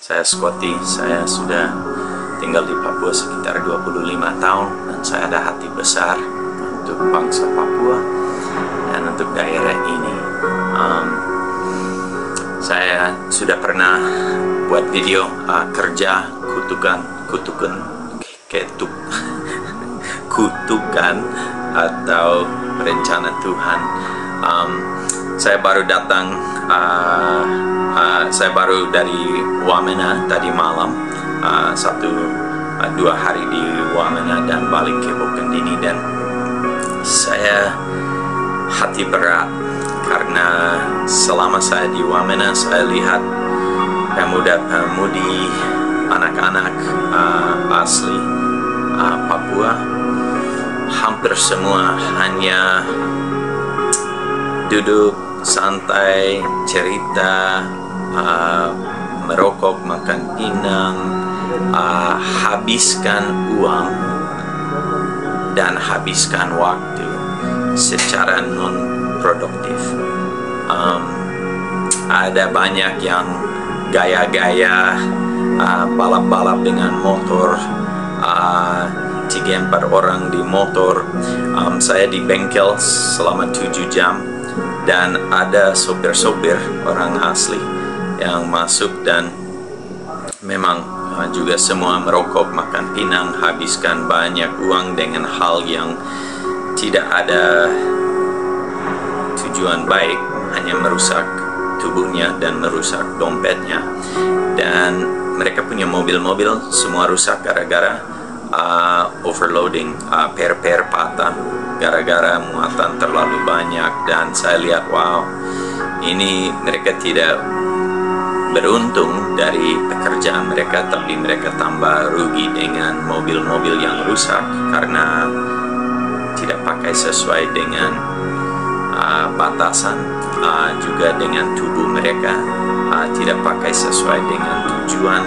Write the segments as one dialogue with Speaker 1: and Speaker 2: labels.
Speaker 1: Saya Scotty, saya sudah tinggal di Papua sekitar 25 tahun dan saya ada hati besar untuk bangsa Papua dan untuk daerah ini. Saya sudah pernah buat video kerja kutukan atau rencana Tuhan. Saya baru datang, saya baru dari Wamena tadi malam, 1-2 hari di Wamena dan balik ke Bokendini, dan saya hati berat karena selama saya di Wamena saya lihat pemuda-pemudi, anak-anak asli Papua hampir semua hanya duduk santai, cerita, merokok, makan pinang, habiskan uang dan habiskan waktu secara non-produktif. Ada banyak yang gaya-gaya, balap-balap dengan motor, 3-4 orang di motor. Saya di bengkel selama 7 jam dan ada sopir-sopir orang asli yang masuk dan memang juga semua merokok, makan pinang, habiskan banyak uang dengan hal yang tidak ada tujuan baik, hanya merusak tubuhnya dan merusak dompetnya. Dan mereka punya mobil-mobil semua rusak gara-gara overloading, per patah gara-gara muatan terlalu banyak. Dan saya lihat, wow, ini mereka tidak beruntung dari pekerjaan mereka, tapi mereka tambah rugi dengan mobil-mobil yang rusak karena tidak pakai sesuai dengan batasan, juga dengan tubuh mereka tidak pakai sesuai dengan tujuan.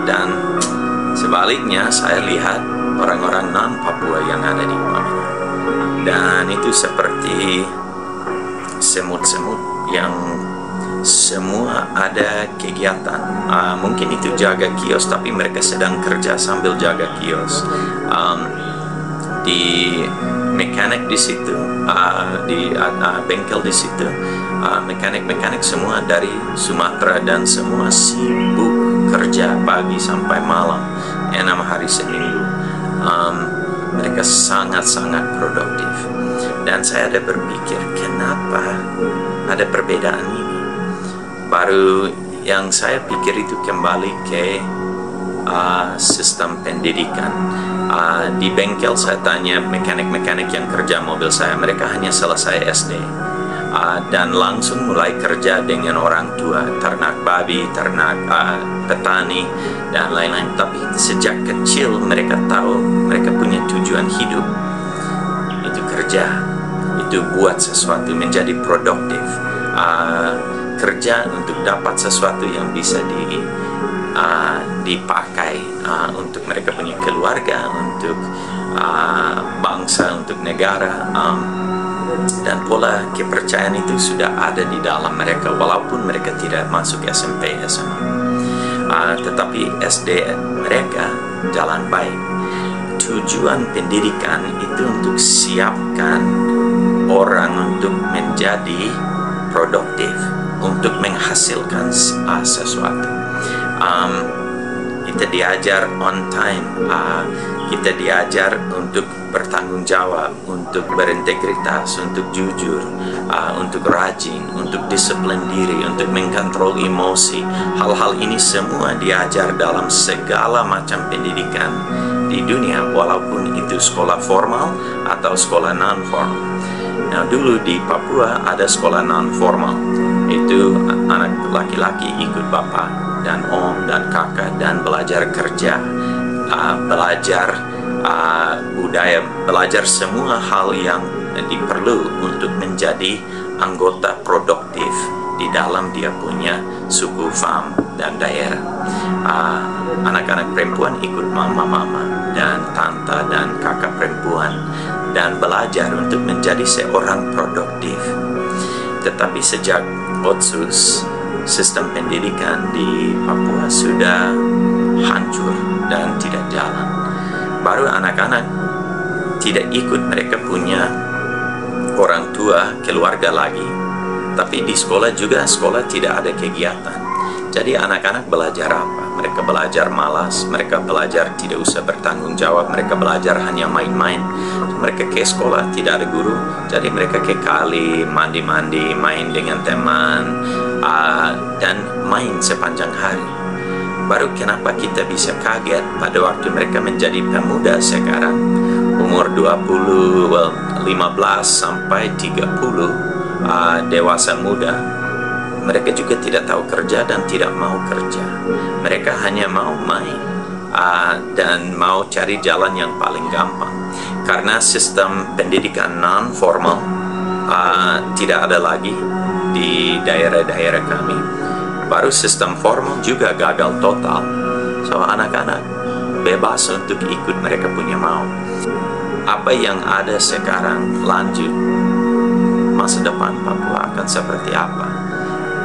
Speaker 1: Dan sebaliknya saya lihat orang-orang non-Papua yang ada di Wamena, dan itu seperti semut-semut yang semua ada kegiatan. Mungkin itu jaga kios, tapi mereka sedang kerja sambil jaga kios. Di mekanik di situ, di bengkel di situ, mekanik semua dari Sumatera dan semua sibuk kerja pagi sampai malam, 6 hari seminggu. Mereka sangat-sangat produktif, dan saya ada berpikir, kenapa ada perbedaan ini? Baru yang saya pikir itu kembali ke sistem pendidikan. Di bengkel saya tanya mekanik-mekanik yang kerja mobil saya, mereka hanya selesai SD dan langsung mulai kerja dengan orang tua, ternak babi, ternak petani dan lain-lain. Tapi sejak kecil mereka tahu mereka punya tujuan hidup, itu kerja, itu buat sesuatu menjadi produktif, kerja untuk dapat sesuatu yang bisa dipakai untuk mereka punya keluarga, untuk bangsa, untuk negara. Dan pola kepercayaan itu sudah ada di dalam mereka walaupun mereka tidak masuk SMP, SMA, tetapi SD mereka jalan baik. Tujuan pendidikan itu untuk siapkan orang untuk menjadi produktif, untuk menghasilkan sesuatu. Kita diajar on time, kita diajar untuk bertanggung jawab, untuk berintegritas, untuk jujur, untuk rajin, untuk disiplin diri, untuk mengkontrol emosi. Hal-hal ini semua diajar dalam segala macam pendidikan di dunia, walaupun itu sekolah formal atau sekolah non-formal. Nah, dulu di Papua ada sekolah non-formal, itu anak laki-laki ikut bapak dan om dan kakak dan belajar kerja, belajar budaya, belajar semua hal yang diperlu untuk menjadi anggota produktif di dalam dia punya suku, fam, dan daerah. Anak-anak perempuan ikut mama-mama dan tante dan kakak perempuan dan belajar untuk menjadi seorang produktif. Tetapi sejak Otsus sistem pendidikan di Papua sudah hancur dan tidak jalan. Baru anak-anak tidak ikut, mereka punya orang tua, keluarga lagi, tapi di sekolah juga, sekolah tidak ada kegiatan. Jadi anak-anak belajar apa? Mereka belajar malas, mereka belajar tidak usah bertanggung jawab, mereka belajar hanya main-main. Mereka ke sekolah, tidak ada guru, jadi mereka ke kali, mandi-mandi, main dengan teman, dan main sepanjang hari. Baru kenapa kita bisa kaget pada waktu mereka menjadi pemuda sekarang, umur 20, 15 sampai 30, dewasa muda, mereka juga tidak tahu kerja dan tidak mau kerja. Mereka hanya mau main dan mau cari jalan yang paling gampang. Karena sistem pendidikan non-formal tidak ada lagi di daerah-daerah kami. Baru sistem formal juga gagal total. So anak-anak bebas untuk ikut mereka punya mau. Apa yang ada sekarang lanjut, masa depan Papua akan seperti apa?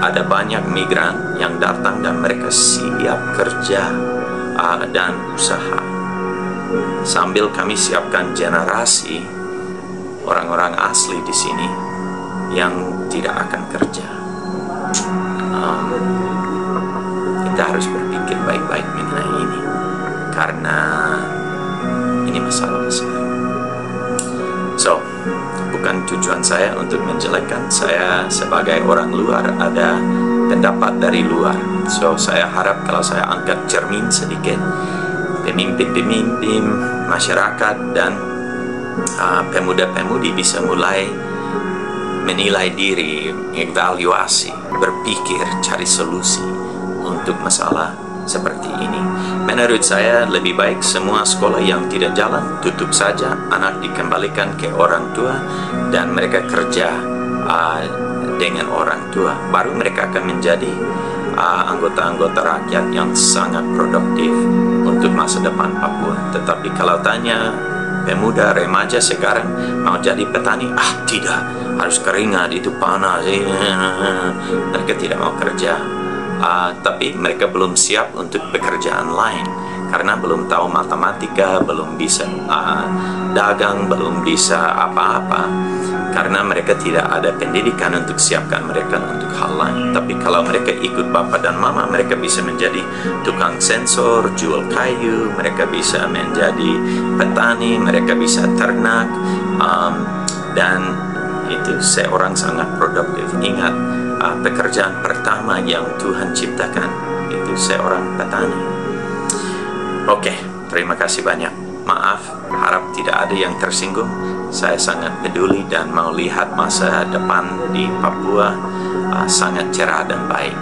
Speaker 1: Ada banyak migran yang datang dan mereka siap kerja dan usaha. Sambil kami siapkan generasi orang-orang asli di sini yang tidak akan kerja. Kita harus berpikir baik-baik mengenai ini, karena ini masalah besar. So, bukan tujuan saya untuk menjelekkan. Saya sebagai orang luar ada pendapat dari luar. So, saya harap kalau saya angkat cermin sedikit, pemimpin-pemimpin masyarakat dan pemuda-pemudi bisa mulai menilai diri, evaluasi, berpikir, cari solusi untuk masalah seperti ini. Menurut saya lebih baik semua sekolah yang tidak jalan tutup saja, anak dikembalikan ke orang tua dan mereka kerja dengan orang tua. Baru mereka akan menjadi anggota-anggota rakyat yang sangat produktif untuk masa depan Papua. Tetapi kalau tanya pemuda remaja sekarang mau jadi petani, tidak, harus keringat, itu panas, mereka tidak mau kerja. Tapi mereka belum siap untuk pekerjaan lain karena belum tahu matematika, belum bisa dagang, belum bisa apa-apa, karena mereka tidak ada pendidikan untuk siapkan mereka untuk hal lain. Tapi kalau mereka ikut bapak dan mama, mereka bisa menjadi tukang sensor, jual kayu, mereka bisa menjadi petani, mereka bisa ternak, dan itu seorang sangat produktif. Ingat, pekerjaan pertama yang Tuhan ciptakan itu seorang petani. Oke, terima kasih banyak. Maaf, harap tidak ada yang tersinggung. Saya sangat peduli dan mau lihat masa depan di Papua sangat cerah dan baik.